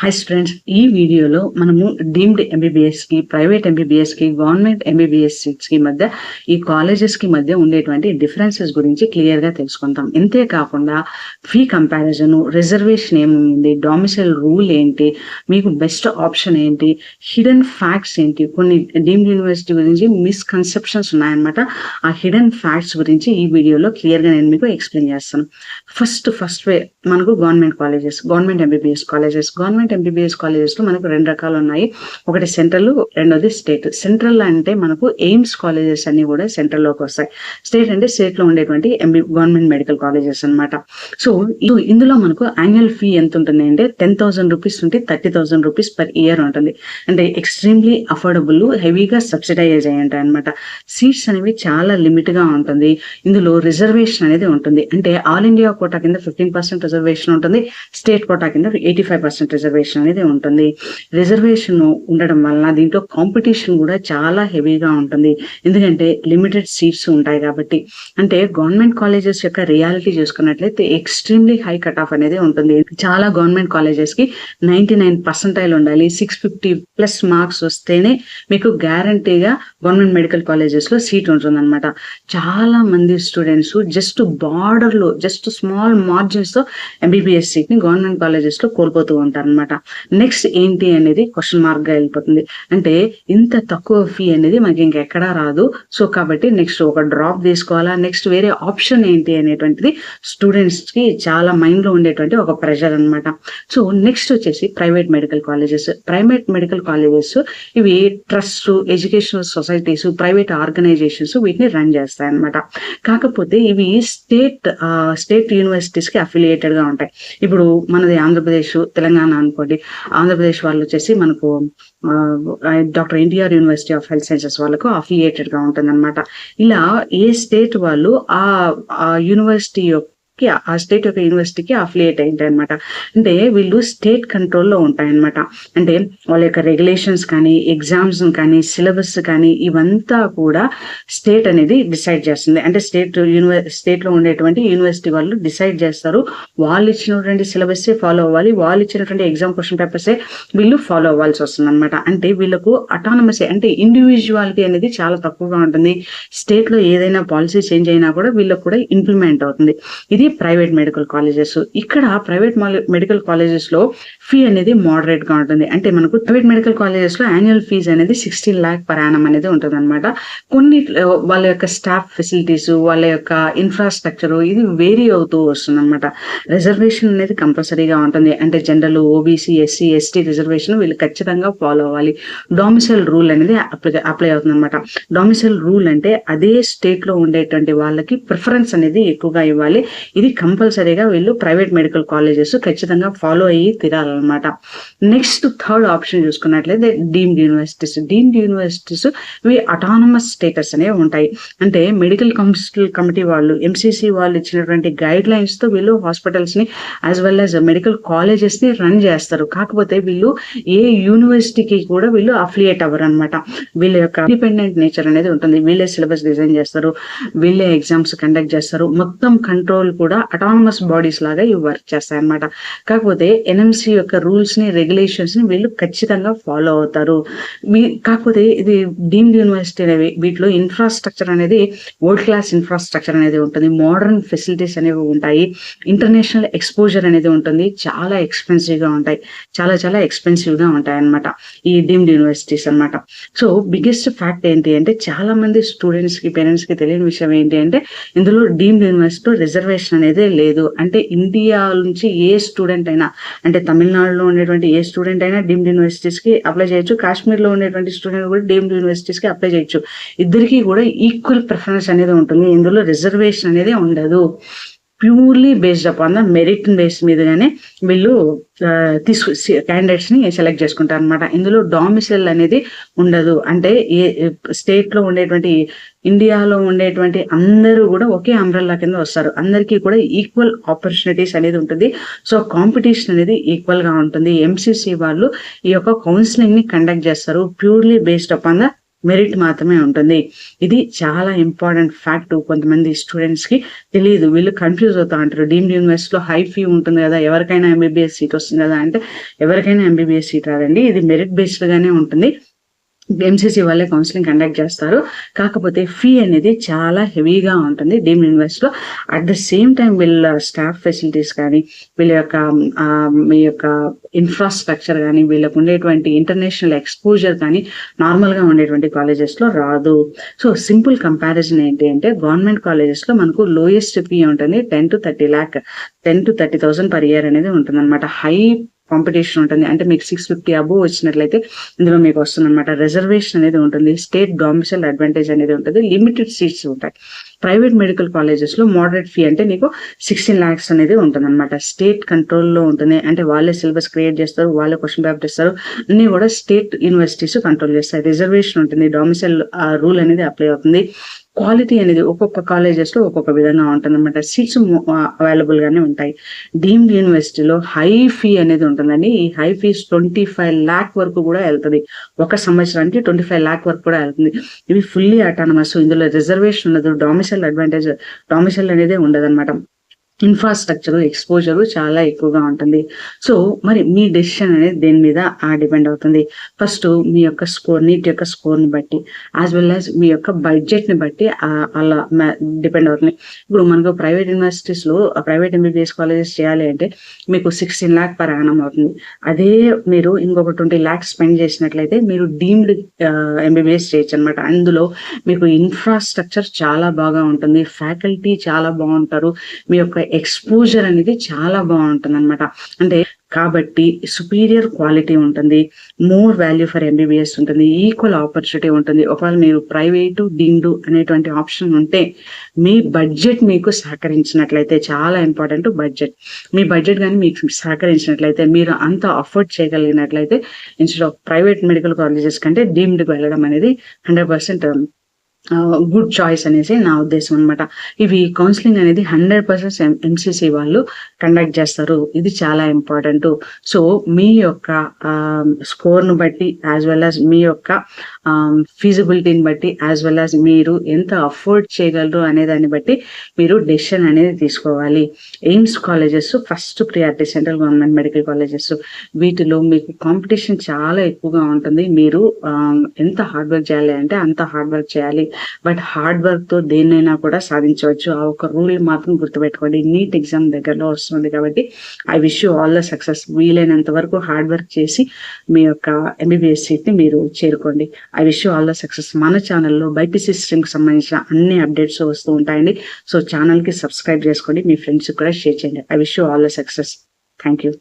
Hi students, ఈ వీడియోలో మనము డీమ్డ్ ఎంబీబీఎస్ కి, ప్రైవేట్ ఎంబీబీఎస్ కి, గవర్నమెంట్ ఎంబీబీఎస్ సీట్స్ కి మధ్య, ఈ కాలేజెస్ కి మధ్య ఉండేటువంటి డిఫరెన్సెస్ గురించి క్లియర్ గా తెలుసుకుంటాం. ఇంతే కాకుండా ఫీ కంపారిజన్, రిజర్వేషన్ ఏముంది, డామిసైల్ రూల్ ఏంటి, మీకు బెస్ట్ ఆప్షన్ ఏంటి, హిడెన్ ఫ్యాక్ట్స్ ఏంటి, కొన్ని డీమ్డ్ యూనివర్సిటీ గురించి మిస్కన్సెప్షన్స్ ఉన్నాయన్నమాట. ఆ హిడెన్ ఫ్యాక్ట్స్ గురించి ఈ వీడియోలో క్లియర్ గా నేను మీకు ఎక్స్ప్లెయిన్ చేస్తాను. ఫస్ట్ వే మనకు government colleges, government MBBS colleges. Government MBBS colleges లో మనకు రెండు రకాలు ఉన్నాయి. ఒకటి సెంట్రల్, రెండోది స్టేట్. సెంట్రల్ అంటే మనకు ఎయిమ్స్ కాలేజెస్ అన్ని కూడా సెంట్రల్ లోకి వస్తాయి. స్టేట్ అంటే స్టేట్ లో ఉండేటువంటి గవర్నమెంట్ మెడికల్ కాలేజెస్ అన్నమాట. సో ఇందులో మనకు యాన్యువల్ ఫీ ఎంత ఉంటుంది అంటే 10,000 రూపీస్ నుండి 30,000 రూపీస్ పర్ ఇయర్ ఉంటుంది. అంటే ఎక్స్ట్రీమ్లీ అఫోర్డబుల్, హెవీగా సబ్సిడైజ్ అయ్యి ఉంటాయి అనమాట. సీట్స్ అనేవి చాలా లిమిట్ గా ఉంటుంది. ఇందులో రిజర్వేషన్ అనేది ఉంటుంది. అంటే ఆల్ ఇండియా కోటా కింద 15% రిజర్వేషన్ ఉంటుంది. స్టేట్ కోటా కింద 85% రిజర్వేషన్ అనేది ఉంటుంది. రిజర్వేషన్ ఉండడం వలన దీంట్లో కాంపిటీషన్ కూడా చాలా హెవీగా ఉంటుంది. ఎందుకంటే లిమిటెడ్ సీట్స్ ఉంటాయి కాబట్టి. అంటే గవర్నమెంట్ కాలేజెస్ యొక్క రియాలిటీ చూసుకున్నట్లయితే ఎక్స్ట్రీమ్లీ హై కట్ ఆఫ్ అనేది ఉంటుంది. చాలా గవర్నమెంట్ కాలేజెస్ కి 99% ఉండాలి. 650+ మార్క్స్ వస్తేనే మీకు గ్యారంటీగా గవర్నమెంట్ మెడికల్ కాలేజెస్ లో సీట్ ఉంటుంది అనమాట. చాలా మంది స్టూడెంట్స్ జస్ట్ బార్డర్ లో, జస్ట్ స్మాల్ మార్జిన్స్ తో ఎంబీబీఎస్ సీట్ ని గవర్నమెంట్ కాలేజెస్ లో కోల్పోతూ ఉంటారు అనమాట. నెక్స్ట్ ఏంటి అనేది క్వశ్చన్ మార్క్ గా వెళ్ళిపోతుంది. అంటే ఇంత తక్కువ ఫీ అనేది మనకి ఇంకెక్కడా రాదు. సో కాబట్టి నెక్స్ట్ ఒక డ్రాప్ తీసుకోవాలా, నెక్స్ట్ వేరే ఆప్షన్ ఏంటి అనేటువంటిది స్టూడెంట్స్ కి చాలా మైండ్ లో ఉండేటువంటి ఒక ప్రెషర్ అనమాట. సో నెక్స్ట్ వచ్చేసి private medical colleges. Private medical colleges ఇవి trust, educational societies, private organisations వీటిని రన్ చేస్తాయి అనమాట. కాకపోతే ఇవి స్టేట్ యూనివర్సిటీస్ కి అఫిలియేటెడ్ గా ఉంటాయి. ఇప్పుడు మనది ఆంధ్రప్రదేశ్, తెలంగాణ అనుకోండి. ఆంధ్రప్రదేశ్ వాళ్ళు వచ్చేసి మనకు doctor NTR university of health sciences వాళ్ళకు అఫిలియేటెడ్ గా ఉంటుంది అనమాట. ఇలా ఏ స్టేట్ వాళ్ళు ఆ యూనివర్సిటీ ఆ స్టేట్ యొక్క యూనివర్సిటీకి అఫిలియేట్ అయింటాయి అనమాట. అంటే వీళ్ళు స్టేట్ కంట్రోల్లో ఉంటాయన్నమాట. అంటే వాళ్ళ యొక్క రెగ్యులేషన్స్ కానీ, ఎగ్జామ్స్ కానీ, సిలబస్ కానీ ఇవంతా కూడా స్టేట్ అనేది డిసైడ్ చేస్తుంది. అంటే స్టేట్ లో ఉండేటువంటి యూనివర్సిటీ వాళ్ళు డిసైడ్ చేస్తారు. వాళ్ళు ఇచ్చినటువంటి సిలబస్ ఫాలో అవ్వాలి, వాళ్ళు ఇచ్చినటువంటి ఎగ్జామ్ క్వశ్చన్ పేపర్సే వీళ్ళు ఫాలో అవ్వాల్సి వస్తుంది అనమాట. అంటే వీళ్ళకు అటానమస్, అంటే ఇండివిజువాలిటీ అనేది చాలా తక్కువగా ఉంటుంది. స్టేట్ లో ఏదైనా పాలసీ చేంజ్ అయినా కూడా వీళ్ళకు కూడా ఇంప్లిమెంట్ అవుతుంది. ఇది ప్రైవేట్ మెడికల్ కాలేజెస్. ఇక్కడ ప్రైవేట్ మెడికల్ కాలేజెస్ లో ఫీ అనేది మోడరేట్ గా ఉంటుంది. అంటే మనకు ప్రైవేట్ మెడికల్ కాలేజెస్ లో యాన్యువల్ ఫీజ్ అనేది 16 lakh per annum అనేది ఉంటుంది అనమాట. కొన్ని వాళ్ళ యొక్క స్టాఫ్ ఫెసిలిటీస్, వాళ్ళ యొక్క ఇన్ఫ్రాస్ట్రక్చర్ ఇది వేరీ అవుతూ వస్తుంది అనమాట. రిజర్వేషన్ అనేది కంపల్సరీగా ఉంటుంది. అంటే general, OBC, SC, ST reservation వీళ్ళు ఖచ్చితంగా ఫాలో అవ్వాలి. డామిసైల్ రూల్ అనేది అప్లై అవుతుంది అనమాట. డామిసైల్ రూల్ అంటే అదే స్టేట్ లో ఉండేటువంటి వాళ్ళకి ప్రిఫరెన్స్ అనేది ఎక్కువగా ఇవ్వాలి. ఇది కంపల్సరీగా వీళ్ళు ప్రైవేట్ మెడికల్ కాలేజెస్ ఖచ్చితంగా ఫాలో అయ్యి తీరాలన్నమాట. నెక్స్ట్ థర్డ్ ఆప్షన్ చూసుకున్నట్లయితే డీమ్డ్ యూనివర్సిటీస్. డీమ్డ్ యూనివర్సిటీస్ ఇవి అటానమస్ స్టేటస్ అనేవి ఉంటాయి. అంటే మెడికల్ కౌన్సిల్ కమిటీ వాళ్ళు, ఎంసీసీ వాళ్ళు ఇచ్చినటువంటి గైడ్ లైన్స్ తో వీళ్ళు హాస్పిటల్స్ ని as well as medical colleges ని రన్ చేస్తారు. కాకపోతే వీళ్ళు ఏ యూనివర్సిటీకి కూడా వీళ్ళు అఫిలియేట్ అవ్వరు అనమాట. వీళ్ళ యొక్క ఇండిపెండెంట్ నేచర్ అనేది ఉంటుంది. వీళ్ళే సిలబస్ డిజైన్ చేస్తారు, వీళ్ళే ఎగ్జామ్స్ కండక్ట్ చేస్తారు. మొత్తం కంట్రోల్ కూడా అటానమస్ బాడీస్ లాగా ఇవి వర్క్ చేస్తాయి అనమాట. కాకపోతే ఎన్ఎంసి యొక్క రూల్స్ ని, రెగ్యులేషన్స్ ని వీళ్ళు ఖచ్చితంగా ఫాలో అవుతారు. కాకపోతే ఇది డీమ్డ్ యూనివర్సిటీ అనేవి వీటిలో ఇన్ఫ్రాస్ట్రక్చర్ అనేది వరల్డ్ క్లాస్ ఇన్ఫ్రాస్ట్రక్చర్ అనేది ఉంటుంది. మోడర్న్ ఫెసిలిటీస్ అనేవి ఉంటాయి. ఇంటర్నేషనల్ ఎక్స్పోజర్ అనేది ఉంటుంది. చాలా ఎక్స్పెన్సివ్ గా ఉంటాయి, చాలా ఎక్స్పెన్సివ్ గా ఉంటాయి అనమాట ఈ డీమ్డ్ యూనివర్సిటీస్ అనమాట. సో బిగ్గెస్ట్ ఫ్యాక్ట్ ఏంటి అంటే, చాలా మంది స్టూడెంట్స్ కి, పేరెంట్స్ కి తెలియని విషయం ఏంటి అంటే, ఇందులో డీమ్డ్ యూనివర్సిటీ రిజర్వేషన్ అనేది లేదు. అంటే ఇండియా నుంచి ఏ స్టూడెంట్ అయినా, అంటే తమిళనాడులో ఉండేటువంటి ఏ స్టూడెంట్ అయినా డీమ్డ్ యూనివర్సిటీస్ కి అప్లై చేయొచ్చు. కాశ్మీర్ లో ఉండేటువంటి స్టూడెంట్ కూడా డీమ్డ్ యూనివర్సిటీస్ కి అప్లై చేయొచ్చు. ఇద్దరికి కూడా ఈక్వల్ ప్రిఫరెన్స్ అనేది ఉంటుంది. ఇందులో రిజర్వేషన్ అనేది ఉండదు. Purely based upon the merit base మీదగానే వీళ్ళు క్యాండిడేట్స్ ని సెలెక్ట్ చేసుకుంటారు అనమాట. ఇందులో డామిసైల్ అనేది ఉండదు. అంటే ఏ స్టేట్ లో ఉండేటువంటి, ఇండియాలో ఉండేటువంటి అందరూ కూడా ఒకే అంబ్రెల్లా కింద వస్తారు. అందరికీ కూడా ఈక్వల్ ఆపర్చునిటీస్ అనేది ఉంటుంది. సో కాంపిటీషన్ అనేది ఈక్వల్ గా ఉంటుంది. ఎంసీసీ వాళ్ళు ఈ యొక్క కౌన్సిలింగ్ ని కండక్ట్ చేస్తారు purely based upon the merit మాత్రమే ఉంటుంది. ఇది చాలా ఇంపార్టెంట్ ఫ్యాక్ట్. కొంతమంది స్టూడెంట్స్ కి తెలియదు, వీళ్ళు కన్ఫ్యూజ్ అవుతా ఉంటారు. డీమ్డ్ యూనివర్సిటీలో హై ఫీ ఉంటుంది కదా, ఎవరికైనా ఎంబీబీఎస్ సీట్ వస్తుంది కదా అంటే ఎవరికైనా ఎంబీబీఎస్ సీట్ రాదండి. ఇది మెరిట్ బేస్డ్ గానే ఉంటుంది. ఎంసీసీ వాళ్ళే కౌన్సిలింగ్ కండక్ట్ చేస్తారు. కాకపోతే ఫీ అనేది చాలా హెవీగా ఉంటుంది డీమ్డ్ యూనివర్సిటీలో. అట్ ద సేమ్ టైం వీళ్ళ స్టాఫ్ ఫెసిలిటీస్ కానీ, వీళ్ళ యొక్క మీ యొక్క ఇన్ఫ్రాస్ట్రక్చర్ కానీ, వీళ్ళకు ఉండేటువంటి ఇంటర్నేషనల్ ఎక్స్పోజర్ కానీ నార్మల్గా ఉండేటువంటి కాలేజెస్లో రాదు. సో సింపుల్ కంపారిజన్ ఏంటి అంటే, గవర్నమెంట్ కాలేజెస్లో మనకు లోయెస్ట్ ఫీ ఉంటుంది 10 to 30 lakh, 10 to 30,000 per year అనేది ఉంటుంది అనమాట. హై కాంపిటీషన్ ఉంటుంది. అంటే మీకు 650 అబోవ్ వచ్చినట్లయితే ఇందులో మీకు వస్తుంది అనమాట. రిజర్వేషన్ అనేది ఉంటుంది, స్టేట్ డొమిసైల్ అడ్వాంటేజ్ అనేది ఉంటుంది, లిమిటెడ్ సీట్స్ ఉంటాయి. ప్రైవేట్ మెడికల్ కాలేజెస్ లో మోడరేట్ ఫీ అంటే నీకు 16 lakhs అనేది ఉంటుంది అనమాట. స్టేట్ కంట్రోల్లో ఉంటుంది. అంటే వాళ్ళే సిలబస్ క్రియేట్ చేస్తారు, వాళ్ళే క్వశ్చన్ పేపర్ ఇస్తారు, అన్ని కూడా స్టేట్ యూనివర్సిటీస్ కంట్రోల్ చేస్తాయి. రిజర్వేషన్ ఉంటుంది, డొమిసైల్ రూల్ అనేది అప్లై అవుతుంది. క్వాలిటీ అనేది ఒక్కొక్క కాలేజెస్ లో ఒక్కొక్క విధంగా ఉంటుంది అనమాట. సీట్స్ అవైలబుల్ గానే ఉంటాయి. డీమ్డ్ యూనివర్సిటీలో హై ఫీ అనేది ఉంటుందండి. ఈ హై ఫీస్ 25 lakh వరకు కూడా వెళ్తుంది. ఒక సంవత్సరానికి 25 lakh వరకు కూడా వెళ్తుంది. ఇవి ఫుల్లీ అటానమస్. ఇందులో రిజర్వేషన్ ఉండదు, డొమిసైల్ అనేది ఉండదు అనమాట. ఇన్ఫ్రాస్ట్రక్చర్ ఎక్స్పోజర్ చాలా ఎక్కువగా ఉంటుంది. సో మరి మీ డెసిషన్ అనేది దేని మీద డిపెండ్ అవుతుంది. ఫస్ట్ మీ యొక్క స్కోర్, నీట్ యొక్క స్కోర్ని బట్టి, యాజ్ వెల్ యాజ్ మీ యొక్క బడ్జెట్ని బట్టి అలా డిపెండ్ అవుతుంది. ఇప్పుడు మనకు ప్రైవేట్ యూనివర్సిటీస్లో ప్రైవేట్ ఎంబీబీఎస్ కాలేజెస్ చేయాలి అంటే మీకు 16 lakh per annum అవుతుంది. అదే మీరు ఇంకొక 20 lakhs స్పెండ్ చేసినట్లయితే మీరు డీమ్డ్ ఎంబీబీఎస్ చేయొచ్చు అనమాట. అందులో మీకు ఇన్ఫ్రాస్ట్రక్చర్ చాలా బాగా ఉంటుంది, ఫ్యాకల్టీ చాలా బాగుంటారు, మీ యొక్క ఎక్స్పోజర్ అనేది చాలా బాగుంటుంది అనమాట. అంటే కాబట్టి సుపీరియర్ క్వాలిటీ ఉంటుంది, మోర్ వాల్యూ ఫర్ ఎంబీబీఎస్ ఉంటుంది, ఈక్వల్ ఆపర్చునిటీ ఉంటుంది. ఒకవేళ మీరు ప్రైవేటు డీమ్డ్ అనేటువంటి ఆప్షన్ ఉంటే మీ బడ్జెట్ మీకు సహకరించినట్లయితే, చాలా ఇంపార్టెంట్ బడ్జెట్, మీ బడ్జెట్ కానీ మీకు సహకరించినట్లయితే, మీరు అంత అఫోర్డ్ చేయగలిగినట్లయితే instead of private medical colleges కంటే డీమ్డ్కి వెళ్ళడం అనేది 100% గుడ్ చాయిస్ అనేసి నా ఉద్దేశం అనమాట. ఇవి కౌన్సిలింగ్ అనేది 100% ఎంసీసీ వాళ్ళు కండక్ట్ చేస్తారు. ఇది చాలా ఇంపార్టెంట్. సో మీ యొక్క స్కోర్ను బట్టి, యాజ్ వెల్ యాజ్ మీ యొక్క ఫీజిబిలిటీని బట్టి, యాజ్ వెల్ యాజ్ మీరు ఎంత అఫోర్డ్ చేయగలరు అనే దాన్ని బట్టి మీరు డెసిషన్ అనేది తీసుకోవాలి. AIIMS colleges first priority, central government medical colleges, వీటిలో మీకు కాంపిటీషన్ చాలా ఎక్కువగా ఉంటుంది. మీరు ఎంత హార్డ్ వర్క్ చేయాలి అంటే అంత హార్డ్ వర్క్ చేయాలి. బట్ హార్డ్ వర్క్ తో దేన్నైనా కూడా సాధించవచ్చు. ఆ ఒక రూల్ మాత్రం గుర్తుపెట్టుకోండి. నీట్ ఎగ్జామ్ దగ్గరలో వస్తుంది కాబట్టి I wish you all the success. వీలైనంత వరకు హార్డ్ వర్క్ చేసి మీ యొక్క ఎంబీబీఎస్ సీట్ ని మీరు చేరుకోండి. I wish you all the success. మన ఛానల్లో బైపీసీ స్ట్రీమ్ కి సంబంధించిన అన్ని అప్డేట్స్ వస్తూ ఉంటాయండి. సో ఛానల్ కి సబ్స్క్రైబ్ చేసుకోండి, మీ ఫ్రెండ్స్ కూడా షేర్ చేయండి. I wish you all the success. Thank you.